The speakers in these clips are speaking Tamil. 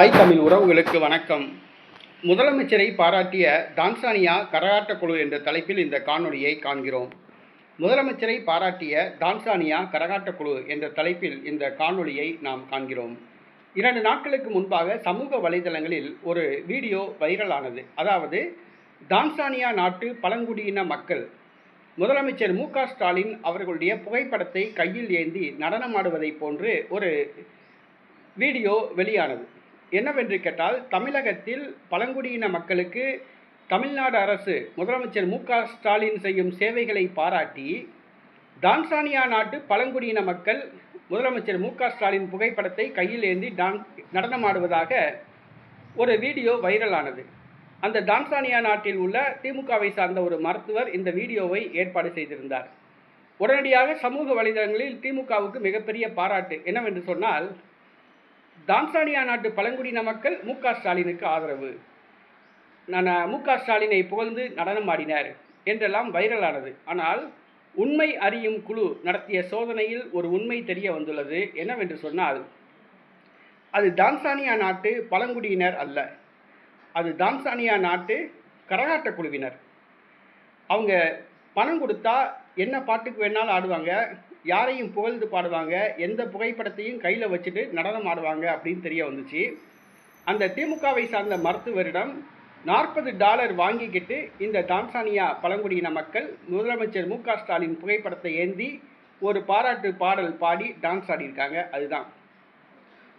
தாய் தமிழ் உறவுகளுக்கு வணக்கம். முதலமைச்சரை பாராட்டிய தான்சானியா கரகாட்ட குழு என்ற தலைப்பில் இந்த காணொளியை காண்கிறோம். முதலமைச்சரை பாராட்டிய தான்சானியா கரகாட்ட குழு என்ற தலைப்பில் இந்த காணொளியை நாம் காண்கிறோம். 2 நாட்களுக்கு முன்பாக சமூக வலைதளங்களில் ஒரு வீடியோ வைரலானது. அதாவது தான்சானியா நாட்டு பழங்குடியின மக்கள் முதலமைச்சர் மு.க. ஸ்டாலின் அவர்களுடைய புகைப்படத்தை கையில் ஏந்தி நடனமாடுவதை போன்று ஒரு வீடியோ வெளியானது. என்னவென்று கேட்டால், தமிழகத்தில் பழங்குடியின மக்களுக்கு தமிழ்நாடு அரசு முதலமைச்சர் மு.க. ஸ்டாலின் செய்யும் சேவைகளை பாராட்டி தான்சானியா நாட்டு பழங்குடியின மக்கள் முதலமைச்சர் மு.க. ஸ்டாலின் புகைப்படத்தை கையில் ஏந்தி நடனமாடுவதாக ஒரு வீடியோ வைரலானது. அந்த தான்சானியா நாட்டில் உள்ள திமுகவை சார்ந்த ஒரு மருத்துவர் இந்த வீடியோவை ஏற்பாடு செய்திருந்தார். உடனடியாக சமூக வலைதளங்களில் திமுகவுக்கு மிகப்பெரிய பாராட்டு. என்னவென்று சொன்னால், தான்சானியா நாட்டு பழங்குடியின மக்கள் மு.க. ஸ்டாலினுக்கு ஆதரவு, மு.க. ஸ்டாலினை புகழ்ந்து நடனம் ஆடினர் என்றெல்லாம் வைரலானது. ஆனால் உண்மை அறியும் குழு நடத்திய சோதனையில் ஒரு உண்மை தெரிய வந்துள்ளது. என்னவென்று சொன்னால், அது தான்சானியா நாட்டு பழங்குடியினர் அல்ல, அது தான்சானியா நாட்டு கரகாட்ட குழுவினர். அவங்க பணம் கொடுத்தா என்ன பாட்டுக்கு வேணாலும் ஆடுவாங்க, யாரையும் புகழ்ந்து பாடுவாங்க, எந்த புகைப்படத்தையும் கையில் வச்சுட்டு நடனம் ஆடுவாங்க அப்படின்னு தெரிய வந்துச்சு. அந்த திமுகவை சார்ந்த மருத்துவரிடம் $40 வாங்கிக்கிட்டு இந்த தான்சானியா பழங்குடியின மக்கள் முதலமைச்சர் மு.க. ஸ்டாலின் புகைப்படத்தை ஏந்தி ஒரு பாராட்டு பாடல் பாடி டான்ஸ் ஆடியிருக்காங்க. அதுதான்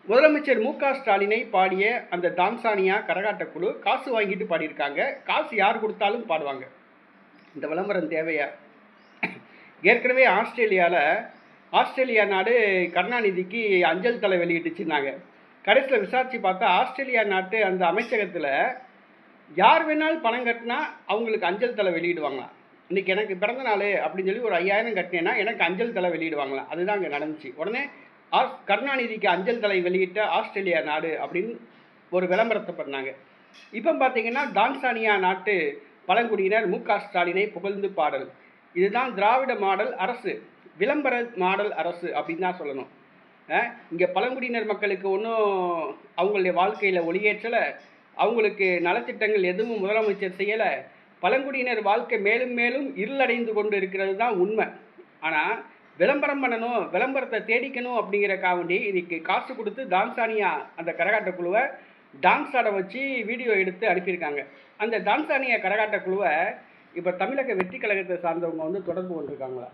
முதலமைச்சர் மு.க. ஸ்டாலினை பாடிய அந்த தான்சானியா கரகாட்ட குழு காசு வாங்கிட்டு பாடியிருக்காங்க. காசு யார் கொடுத்தாலும் பாடுவாங்க. இந்த விளம்பரம் தேவையா? ஏற்கனவே ஆஸ்திரேலியா நாடு கருணாநிதிக்கு அஞ்சல் தலை வெளியிட்டுச்சுன்னாங்க. கடைசியில் விசாரித்து பார்த்தா ஆஸ்திரேலியா நாட்டு அந்த அமைச்சகத்தில் யார் வேணாலும் பணம் கட்டினா அவங்களுக்கு அஞ்சல் தலை வெளியிடுவாங்களாம். இன்றைக்கி எனக்கு பிறந்த நாள் அப்படின்னு சொல்லி ஒரு 5000 கட்டினேன்னா எனக்கு அஞ்சல் தலை வெளியிடுவாங்களாம். அதுதான் அங்கே நடந்துச்சு. உடனே கருணாநிதிக்கு அஞ்சல் தலை வெளியிட்ட ஆஸ்திரேலியா நாடு அப்படின்னு ஒரு விளம்பரத்தை பண்ணாங்க. இப்போ பார்த்தீங்கன்னா தான்சானியா நாட்டு பழங்குடியினர் மு.க. ஸ்டாலினை புகழ்ந்து பாடல். இதுதான் திராவிட மாடல் அரசு, விளம்பர மாடல் அரசு அப்படின்னு தான் சொல்லணும். இங்கே பழங்குடியினர் மக்களுக்கு ஒன்றும் அவங்களுடைய வாழ்க்கையில் ஒளியேற்றலை, அவங்களுக்கு நலத்திட்டங்கள் எதுவும் முதலமைச்சர் செய்யலை. பழங்குடியினர் வாழ்க்கை மேலும் மேலும் இருளடைந்து கொண்டு இருக்கிறது தான் உண்மை. ஆனால் விளம்பரம் பண்ணணும், விளம்பரத்தை தேடிக்கணும் அப்படிங்கிறக்காக வேண்டி இன்றைக்கி காசு கொடுத்து தான்சானியா அந்த கரகாட்ட குழுவை டான்ஸ் ஆட வச்சு வீடியோ எடுத்து அனுப்பியிருக்காங்க. அந்த தான்சானியா கரகாட்ட குழுவை இப்போ தமிழக வெற்றி கழகத்தை சார்ந்தவங்க தொடர்பு கொண்டிருக்காங்களா?